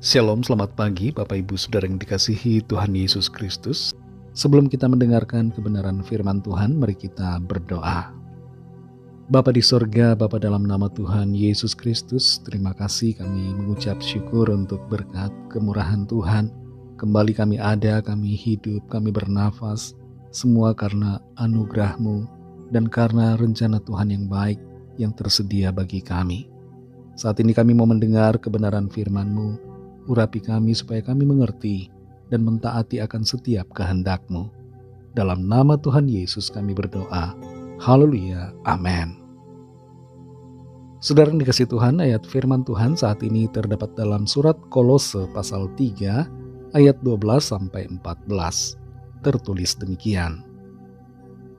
Shalom, selamat pagi Bapak Ibu Saudara yang dikasihi Tuhan Yesus Kristus. Sebelum kita mendengarkan kebenaran firman Tuhan, mari kita berdoa. Bapa di sorga, Bapa dalam nama Tuhan Yesus Kristus, terima kasih kami mengucap syukur untuk berkat kemurahan Tuhan. Kembali kami ada, kami hidup, kami bernafas, semua karena anugerah-Mu dan karena rencana Tuhan yang baik yang tersedia bagi kami. Saat ini kami mau mendengar kebenaran firman-Mu. Urapi kami supaya kami mengerti dan mentaati akan setiap kehendak-Mu. Dalam nama Tuhan Yesus kami berdoa. Haleluya. Amin. Saudara yang dikasihi Tuhan, ayat firman Tuhan saat ini terdapat dalam surat Kolose pasal 3 ayat 12-14. Tertulis demikian.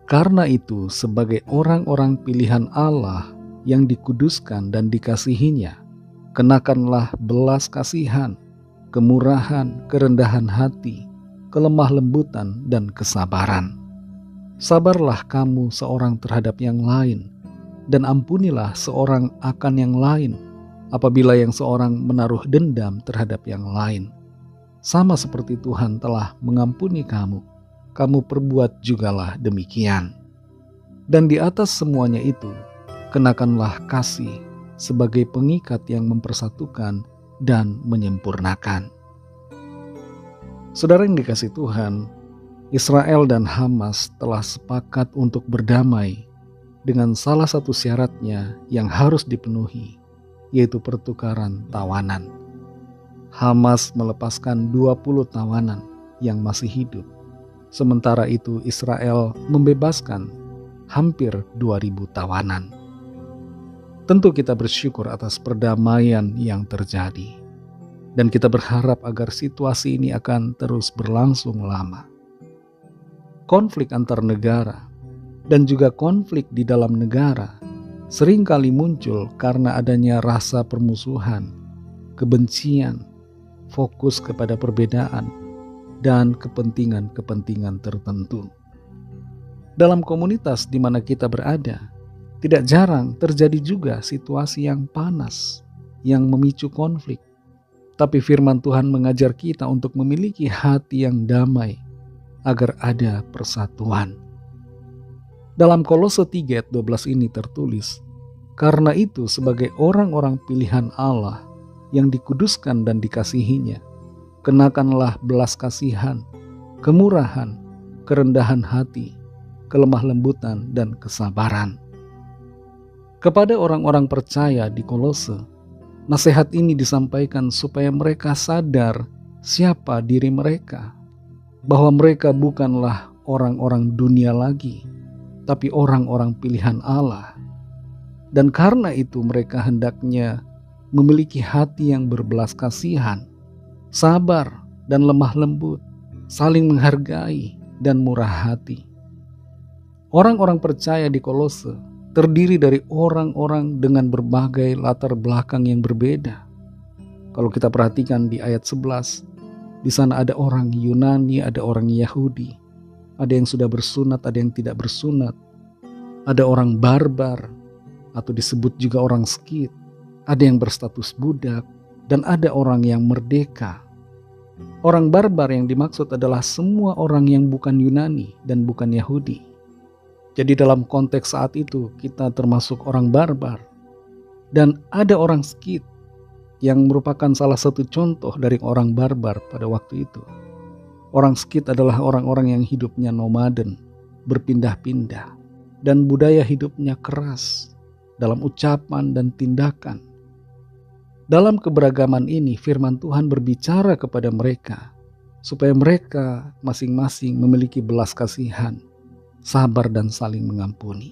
Karena itu sebagai orang-orang pilihan Allah yang dikuduskan dan dikasihinya, kenakanlah belas kasihan, kemurahan, kerendahan hati, kelemah lembutan, dan kesabaran. Sabarlah kamu seorang terhadap yang lain, dan ampunilah seorang akan yang lain, apabila yang seorang menaruh dendam terhadap yang lain. Sama seperti Tuhan telah mengampuni kamu, kamu perbuat jugalah demikian. Dan di atas semuanya itu, kenakanlah kasih, sebagai pengikat yang mempersatukan dan menyempurnakan. Saudara yang dikasihi Tuhan, Israel dan Hamas telah sepakat untuk berdamai dengan salah satu syaratnya yang harus dipenuhi, yaitu pertukaran tawanan. Hamas melepaskan 20 tawanan yang masih hidup, sementara itu Israel membebaskan hampir 2.000 tawanan. Tentu kita bersyukur atas perdamaian yang terjadi. Dan kita berharap agar situasi ini akan terus berlangsung lama. Konflik antar negara dan juga konflik di dalam negara seringkali muncul karena adanya rasa permusuhan, kebencian, fokus kepada perbedaan, dan kepentingan-kepentingan tertentu. Dalam komunitas di mana kita berada, tidak jarang terjadi juga situasi yang panas, yang memicu konflik. Tapi firman Tuhan mengajar kita untuk memiliki hati yang damai, agar ada persatuan. Dalam Kolose 3 ayat 12 ini tertulis, karena itu sebagai orang-orang pilihan Allah yang dikuduskan dan dikasihinya, kenakanlah belas kasihan, kemurahan, kerendahan hati, kelemah lembutan, dan kesabaran. Kepada orang-orang percaya di Kolose, nasihat ini disampaikan supaya mereka sadar siapa diri mereka, bahwa mereka bukanlah orang-orang dunia lagi, tapi orang-orang pilihan Allah. Dan karena itu mereka hendaknya memiliki hati yang berbelas kasihan, sabar dan lemah lembut, saling menghargai dan murah hati. Orang-orang percaya di Kolose terdiri dari orang-orang dengan berbagai latar belakang yang berbeda. Kalau kita perhatikan di ayat 11, di sana ada orang Yunani, ada orang Yahudi, ada yang sudah bersunat, ada yang tidak bersunat, ada orang barbar, atau disebut juga orang Skit, ada yang berstatus budak, dan ada orang yang merdeka. Orang barbar yang dimaksud adalah semua orang yang bukan Yunani dan bukan Yahudi. Jadi dalam konteks saat itu kita termasuk orang barbar. Dan ada orang Skit yang merupakan salah satu contoh dari orang barbar pada waktu itu. Orang Skit adalah orang-orang yang hidupnya nomaden, berpindah-pindah, dan budaya hidupnya keras dalam ucapan dan tindakan. Dalam keberagaman ini firman Tuhan berbicara kepada mereka supaya mereka masing-masing memiliki belas kasihan, sabar dan saling mengampuni.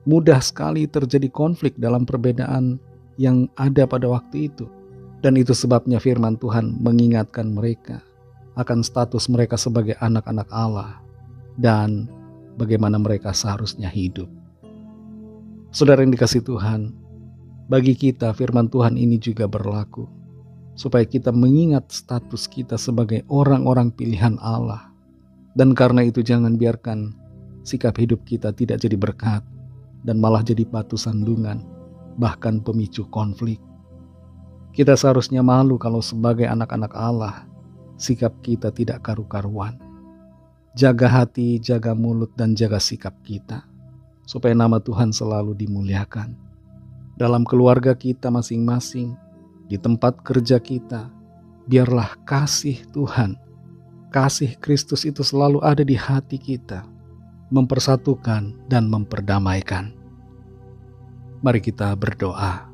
Mudah sekali terjadi konflik dalam perbedaan yang ada pada waktu itu. Dan itu sebabnya firman Tuhan mengingatkan mereka akan status mereka sebagai anak-anak Allah dan bagaimana mereka seharusnya hidup. Saudara yang dikasihi Tuhan, bagi kita firman Tuhan ini juga berlaku supaya kita mengingat status kita sebagai orang-orang pilihan Allah. Dan karena itu jangan biarkan sikap hidup kita tidak jadi berkat dan malah jadi batu sandungan, bahkan pemicu konflik. Kita seharusnya malu kalau sebagai anak-anak Allah, sikap kita tidak karu-karuan. Jaga hati, jaga mulut, dan jaga sikap kita, supaya nama Tuhan selalu dimuliakan. Dalam keluarga kita masing-masing, di tempat kerja kita, biarlah kasih Tuhan, kasih Kristus itu selalu ada di hati kita, mempersatukan dan memperdamaikan. Mari kita berdoa.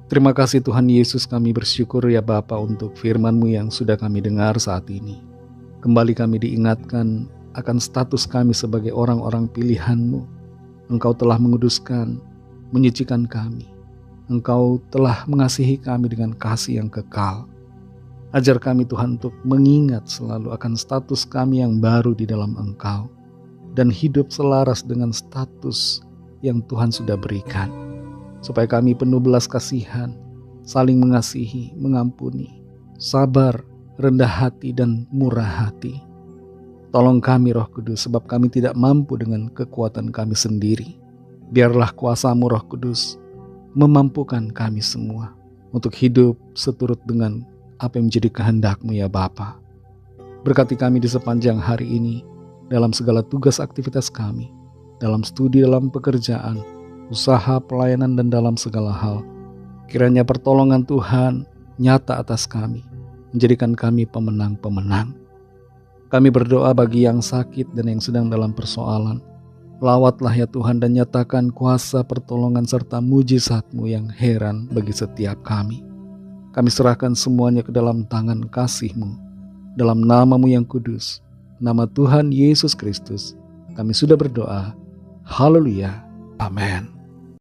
Terima kasih Tuhan Yesus, kami bersyukur ya Bapa untuk firman-Mu yang sudah kami dengar saat ini. Kembali kami diingatkan akan status kami sebagai orang-orang pilihan-Mu. Engkau telah menguduskan, menyucikan kami. Engkau telah mengasihi kami dengan kasih yang kekal. Ajar kami Tuhan untuk mengingat selalu akan status kami yang baru di dalam Engkau, dan hidup selaras dengan status yang Tuhan sudah berikan, supaya kami penuh belas kasihan, saling mengasihi, mengampuni, sabar, rendah hati, dan murah hati. Tolong kami Roh Kudus, sebab kami tidak mampu dengan kekuatan kami sendiri. Biarlah kuasa-Mu Roh Kudus memampukan kami semua untuk hidup seturut dengan apa yang menjadi kehendak-Mu ya Bapa. Berkati kami di sepanjang hari ini, dalam segala tugas aktivitas kami, dalam studi, dalam pekerjaan, usaha, pelayanan, dan dalam segala hal. Kiranya pertolongan Tuhan nyata atas kami, menjadikan kami pemenang-pemenang. Kami berdoa bagi yang sakit dan yang sedang dalam persoalan. Lawatlah ya Tuhan dan nyatakan kuasa pertolongan serta mujizat-Mu yang heran bagi setiap kami. Kami serahkan semuanya ke dalam tangan kasih-Mu. Dalam nama-Mu yang kudus, nama Tuhan Yesus Kristus, kami sudah berdoa. Haleluya. Amin.